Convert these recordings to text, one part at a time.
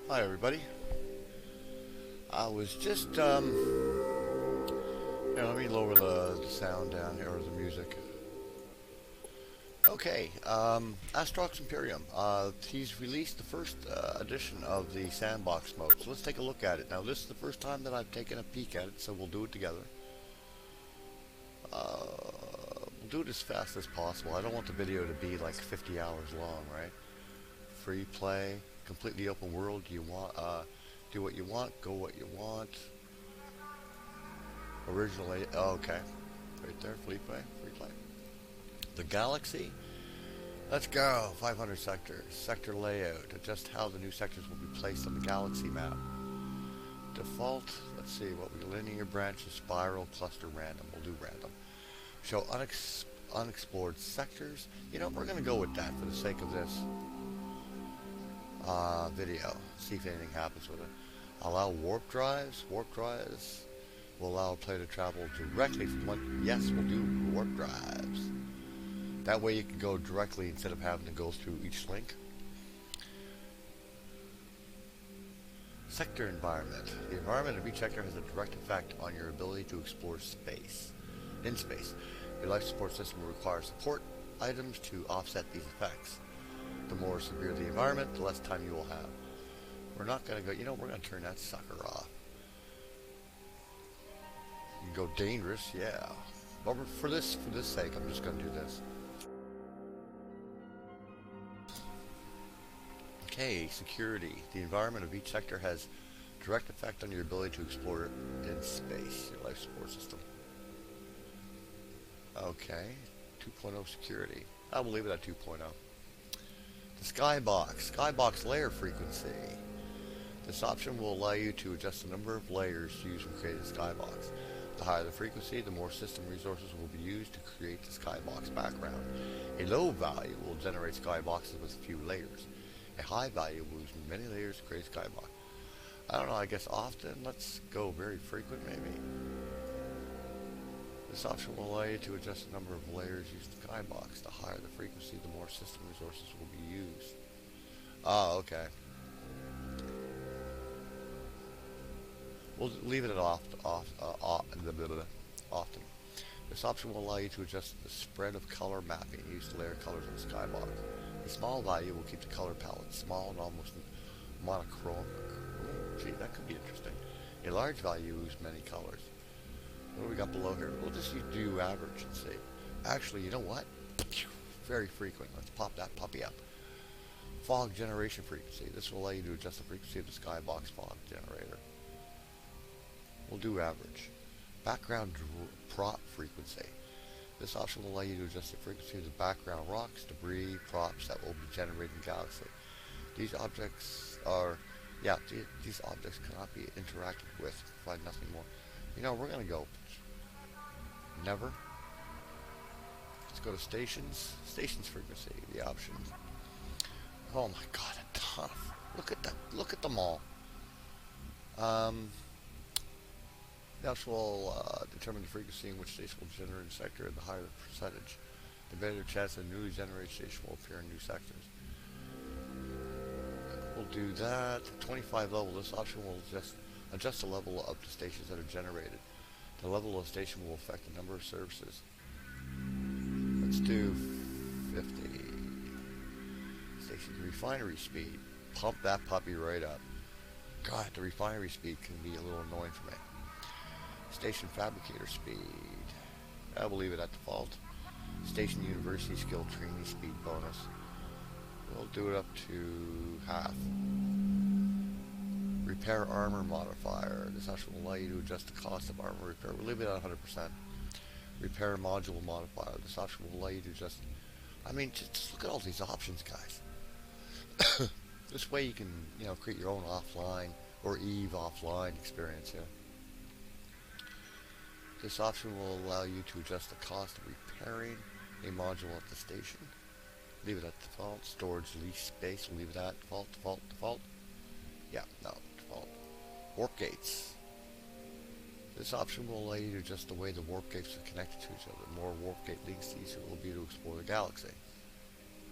Hi everybody. I was just let me lower the sound down here, or the music. Okay, Astrox Imperium. He's released the first edition of the SANDBOX mode, so let's take a look at it. Now this is the first time that I've taken a peek at it, so we'll do it together. We'll do it as fast as possible. I don't want the video to be like 50 hours long, right? Free play, completely open world. You want do what you want, go what you want. Originally, oh, okay, right there, free play, free play. The galaxy. Let's go. 500 sectors. Sector layout. Adjust how the new sectors will be placed on the galaxy map. Default. Let's see what we linear branches, spiral, cluster, random. We'll do random. Show unexplored sectors. You know, we're going to go with that for the sake of this video. See if anything happens with it. Allow warp drives. Warp drives will allow a player to travel directly from one. Yes, we'll do warp drives. That way you can go directly instead of having to go through each link. Sector environment. The environment of each sector has a direct effect on your ability to explore space. In space, your life support system will require support items to offset these effects. The more severe the environment, the less time you will have. We're not going to go, we're going to turn that sucker off. You can go dangerous, yeah. But for this sake, I'm just going to do this. Okay, security. The environment of each sector has direct effect on your ability to explore it in space, your life support system. Okay, 2.0 security. I will leave it at 2.0. The skybox. Skybox layer frequency. This option will allow you to adjust the number of layers used when creating a skybox. The higher the frequency, the more system resources will be used to create the skybox background. A low value will generate skyboxes with few layers. A high value will use many layers to create a skybox. I don't know, I guess often. Let's go very frequent maybe. This option will allow you to adjust the number of layers used in the skybox. The higher the frequency, the more system resources will be used. Oh, okay. We'll leave it at often. This option will allow you to adjust the spread of color mapping used to layer colors in the skybox. A small value will keep the color palette small and almost monochrome. Gee, that could be interesting. A large value uses many colors. What do we got below here? We'll just do average and see. Actually, you know what? Very frequent. Let's pop that puppy up. Fog generation frequency. This will allow you to adjust the frequency of the skybox fog generator. We'll do average. Background prop frequency. This option will allow you to adjust the frequency of the background rocks, debris, props that will be generated in the galaxy. These objects are, these objects cannot be interacted with. Provide nothing more. We're going to go never. Let's go to stations. Stations frequency, the options. Oh my god, a ton. Look at them all. The option will determine the frequency in which station will generate a sector, and the higher the percentage, the better chance a newly generated station will appear in new sectors. We'll do that. 25 level. This option will adjust the level of the stations that are generated. The level of the station will affect the number of services. Let's do 50. Station refinery speed. Pump that puppy right up. God, the refinery speed can be a little annoying for me. Station fabricator speed. I will leave it at default. Station university skill training speed bonus. We'll do it up to half. Repair armor modifier. This option will allow you to adjust the cost of armor repair. We'll leave it at 100%. Repair module modifier. This option will allow you to just look at all these options, guys. This way you can, create your own offline or EVE offline experience here. This option will allow you to adjust the cost of repairing a module at the station. Leave it at default. Storage lease space. We'll leave it at default. Yeah, no, default. Warp gates. This option will allow you to adjust the way the warp gates are connected to each other. The more warp gate links, the easier it will be to explore the galaxy.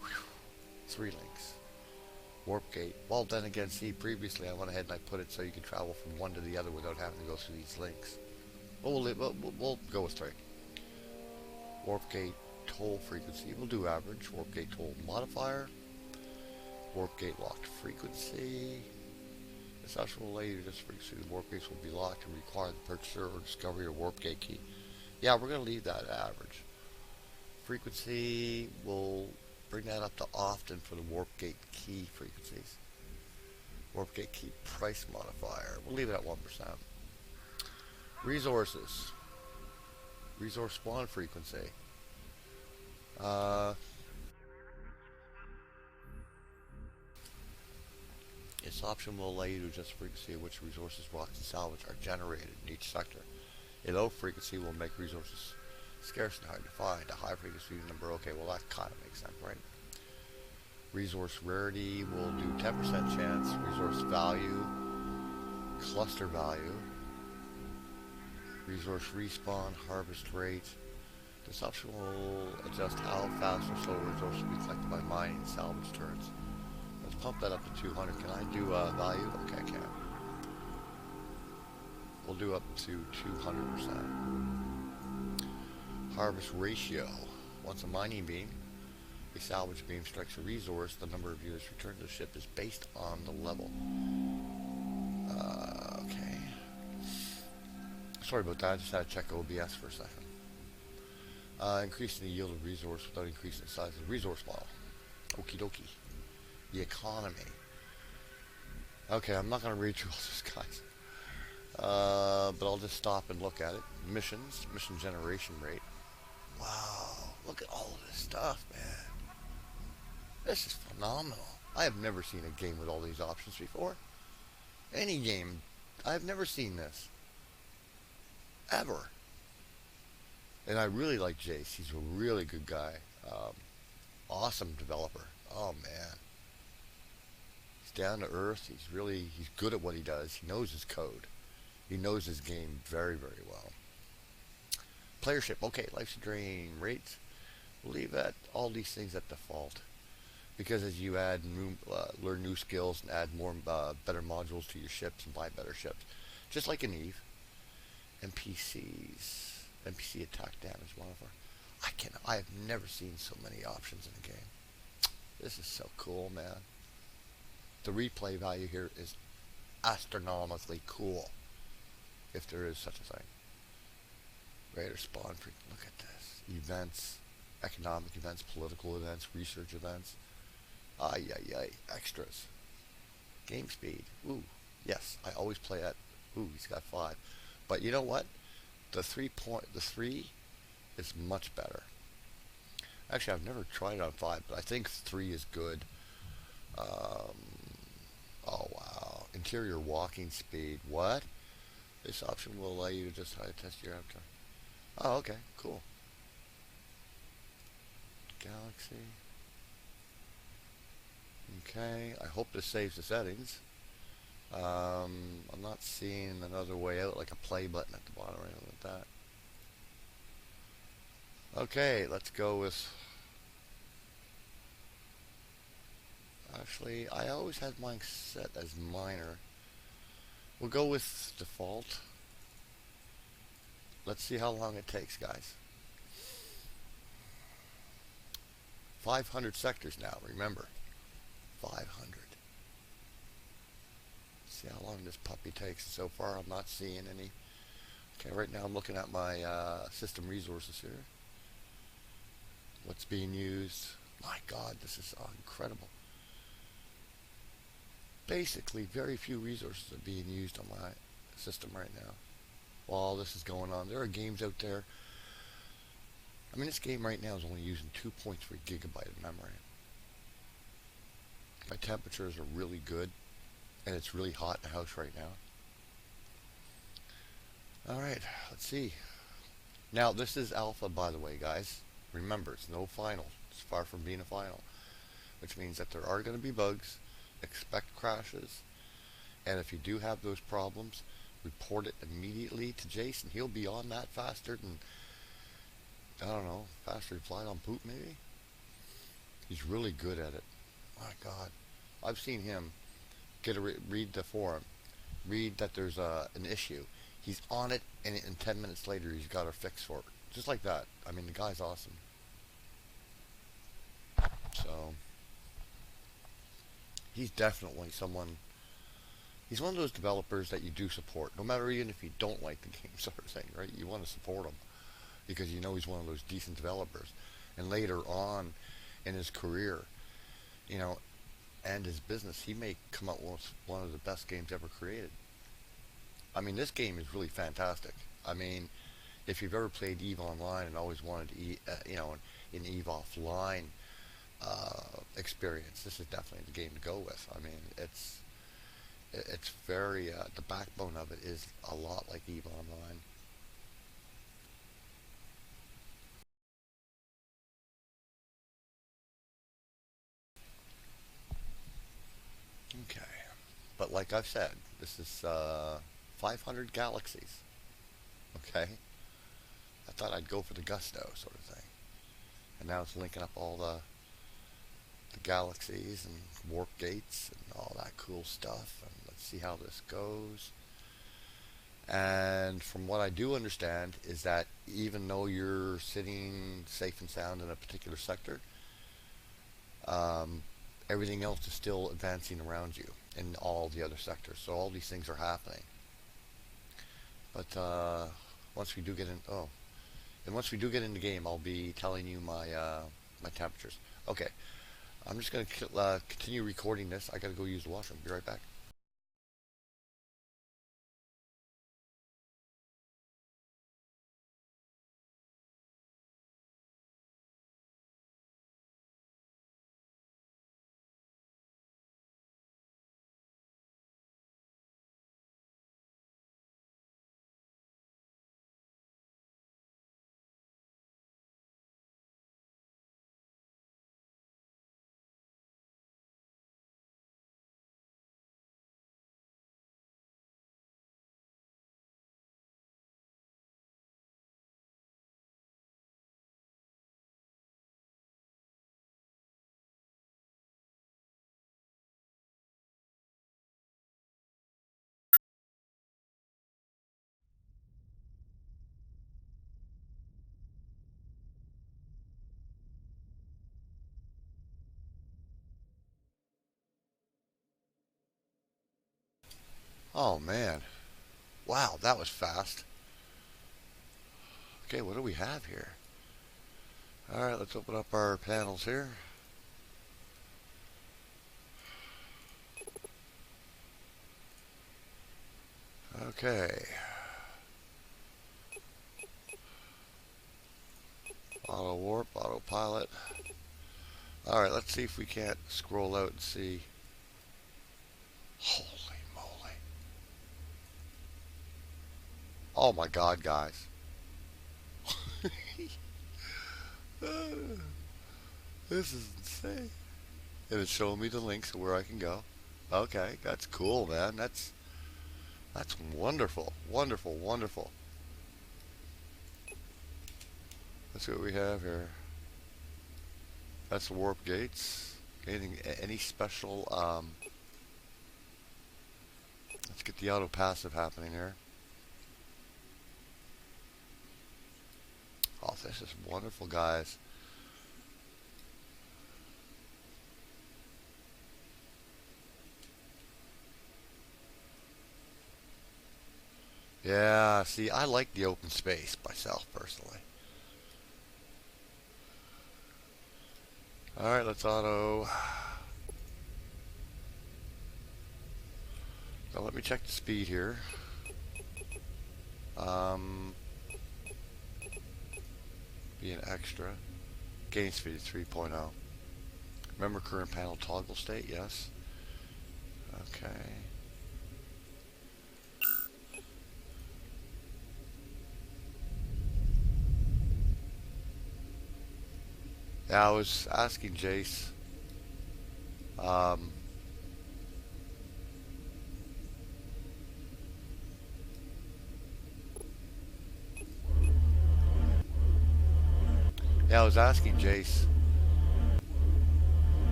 Whew. 3 links. Warp gate. Well, then again, see, previously I went ahead and I put it so you can travel from one to the other without having to go through these links. Well, we'll go with 3. Warp gate toll frequency. We'll do average. Warp gate toll modifier. Warp gate locked frequency. This option will allow you to just frequency. The warp gates will be locked and require the purchaser or discovery of warp gate key. Yeah, we're going to leave that at average. Frequency, we'll bring that up to often for the warp gate key frequencies. Warp gate key price modifier, we'll leave it at 1%. Resources. Resource spawn frequency. This option will allow you to adjust the frequency at which resources, rocks, and salvage are generated in each sector. A low frequency will make resources scarce and hard to find. A high frequency number, okay, well that kind of makes sense, right? Resource rarity will do 10% chance. Resource value, cluster value, resource respawn, harvest rate. This option will adjust how fast or slow resources will be collected by mining and salvage turns. Let's pump that up to 200. Can I do value? Okay, I can. We'll do up to 200%. Harvest ratio. Once a mining beam, a salvage beam strikes a resource, the number of units returned to the ship is based on the level. Okay. Sorry about that. I just had to check OBS for a second. Increasing the yield of resource without increasing the size of the resource model. Okie dokie. The economy. Okay, I'm not going to read through all this, guys. But I'll just stop and look at it. Missions. Mission generation rate. Wow. Look at all of this stuff, man. This is phenomenal. I have never seen a game with all these options before. Any game. I've never seen this. Ever. And I really like Jace. He's a really good guy. Awesome developer. Oh, man. He's down to earth. He's good at what he does. He knows his code. He knows his game very, very well. Playership. Okay, life's drain rates. We'll leave all these things at default. Because as you learn new skills and add more better modules to your ships and buy better ships, just like in Eve. NPC attack damage modifier. I have never seen so many options in a game. This is so cool, man. The replay value here is astronomically cool, if there is such a thing. Raider spawn freak. Look at this. Events, economic events, political events, research events. Extras. Game speed. Ooh, yes, I always play at. Ooh, he's got 5. But you know what? The 3 is much better. Actually, I've never tried it on 5, but I think 3 is good. Oh wow. Interior walking speed. What? This option will allow you to just test your avatar. Oh, okay, cool. Galaxy. Okay, I hope this saves the settings. I'm not seeing another way out, like a play button at the bottom or anything like that. Okay, let's go with... Actually, I always had mine set as minor. We'll go with default. Let's see how long it takes, guys. 500 sectors now, remember. 500. See how long this puppy takes. So far, I'm not seeing any. Okay, right now I'm looking at my system resources here. What's being used? My God, this is incredible. Basically, very few resources are being used on my system right now. While all this is going on, there are games out there. I mean, this game right now is only using 2.3 gigabyte of memory. My temperatures are really good, and it's really hot in the house right now. Alright, let's see. Now, this is alpha, by the way, guys. Remember, it's no final. It's far from being a final. Which means that there are going to be bugs. Expect crashes. And if you do have those problems, report it immediately to Jace, and he'll be on that faster than, I don't know, faster than flying on poop, maybe? He's really good at it. My God. I've seen him read the forum, read that there's an issue. He's on it, and in 10 minutes later, he's got a fix for it. Just like that. I mean, the guy's awesome. So, he's definitely someone. He's one of those developers that you do support, no matter even if you don't like the game, sort of thing, right? You want to support him because you know he's one of those decent developers. And later on in his career, you know, and his business, he may come out with one of the best games ever created. I mean, this game is really fantastic. I mean, if you've ever played Eve Online and always wanted to, an Eve Offline experience, this is definitely the game to go with. I mean, it's very the backbone of it is a lot like Eve Online. Okay, but like I've said, this is 500 galaxies. Okay, I thought I'd go for the gusto sort of thing, and now it's linking up all the galaxies and warp gates and all that cool stuff. And let's see how this goes. And from what I do understand is that even though you're sitting safe and sound in a particular sector, um, everything else is still advancing around you in all the other sectors. So all these things are happening. But once we do get in, and once we do get in the game, I'll be telling you my temperatures. Okay, I'm just gonna continue recording this. I gotta go use the washroom. Be right back. Oh man, wow, that was fast. Okay, what do we have here? All right, let's open up our panels here. Okay. Auto warp, autopilot. Alright, let's see if we can't scroll out and see. Holy moly. Oh my god, guys. This is insane. And it's showing me the links to where I can go. Okay, that's cool, man. That's wonderful. Wonderful, wonderful. Let's see what we have here. That's the warp gates. Anything, any special, let's get the auto passive happening here. Oh, this is wonderful, guys. Yeah, see, I like the open space myself, personally. Alright, let's auto. Now let me check the speed here. Be an extra. Gain speed is 3.0. Remember current panel toggle state? Yes. Okay. Yeah, I was asking Jace. Yeah, I was asking Jace.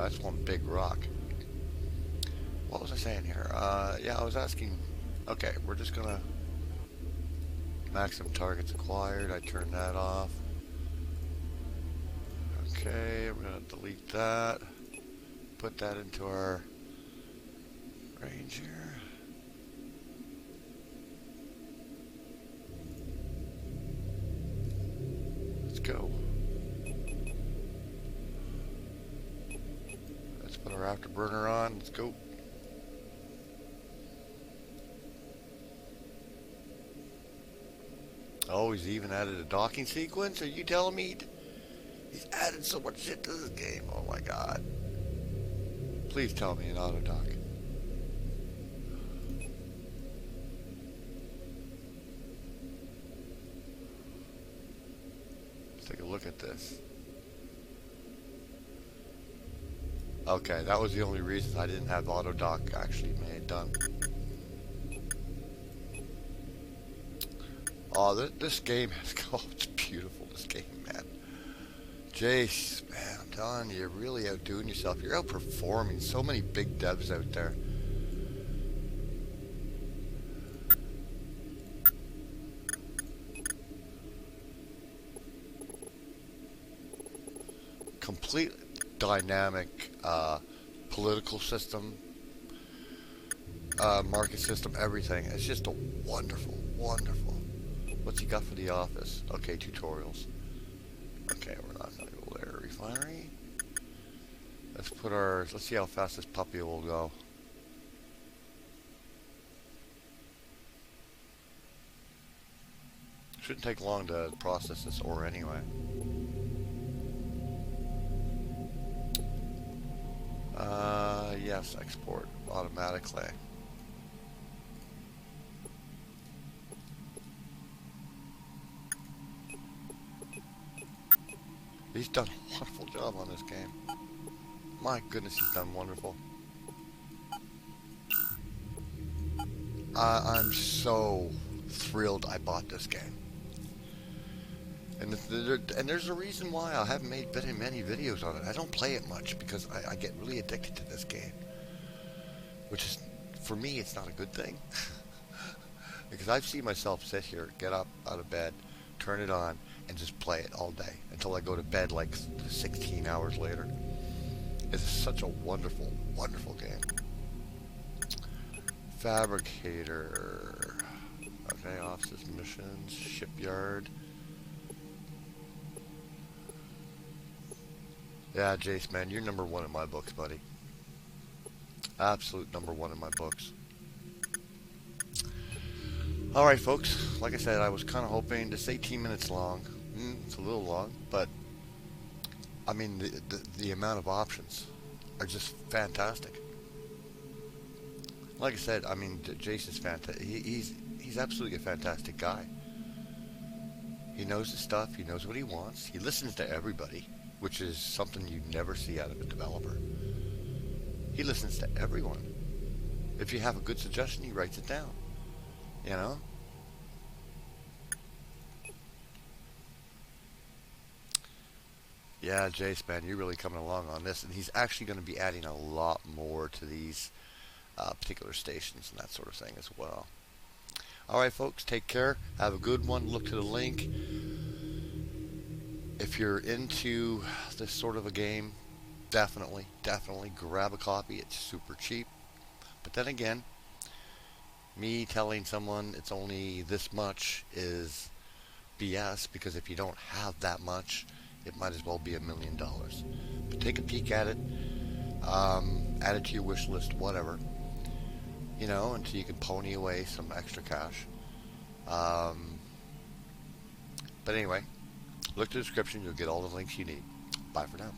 that's one big rock. What was I saying here? Yeah, I was asking. Okay, we're just gonna maximum targets acquired. I turned that off. Okay, I'm gonna delete that. Put that into our range here. Let's go. Let's put our afterburner on. Let's go. Oh, he's even added a docking sequence? Are you telling me he's added so much shit to this game? Oh my god. Please tell me an auto dock. Let's take a look at this. Okay, that was the only reason I didn't have auto dock actually made done. Oh, this game has oh, it's beautiful, this game, man. Jace, man, I'm telling you, you're really outdoing yourself. You're outperforming so many big devs out there. Complete dynamic political system, market system, everything. It's just a wonderful, wonderful. What's he got for the office? Okay, tutorials. Okay, we're not going to go there. Refinery. Let's see how fast this puppy will go. Shouldn't take long to process this ore anyway. Yes, export automatically. He's done a wonderful job on this game. My goodness, he's done wonderful. I'm so thrilled I bought this game. And there's a reason why I haven't made many videos on it. I don't play it much because I get really addicted to this game. Which is, for me, it's not a good thing. Because I've seen myself sit here, get up out of bed, turn it on, and just play it all day until I go to bed like 16 hours later. It's such a wonderful, wonderful game. Fabricator. Okay, offices, missions, shipyard. Yeah, Jace, man, you're number one in my books, buddy. Absolute number one in my books. Alright, folks, like I said, I was kind of hoping this 18 minutes long. It's a little long, but I mean, the amount of options are just fantastic. Like I said, I mean, Jace is fantastic. He's absolutely a fantastic guy. He knows his stuff. He knows what he wants. He listens to everybody, which is something you never see out of a developer. He listens to everyone. If you have a good suggestion, he writes it down. You know? Yeah, Jace, man, you're really coming along on this. And he's actually going to be adding a lot more to these particular stations and that sort of thing as well. Alright, folks, take care. Have a good one. Look to the link. If you're into this sort of a game, definitely grab a copy. It's super cheap. But then again, me telling someone it's only this much is BS, because if you don't have that much, it might as well be $1 million. But take a peek at it, add it to your wish list, whatever, you know, until you can pony away some extra cash. But anyway, look at the description, you'll get all the links you need. Bye for now.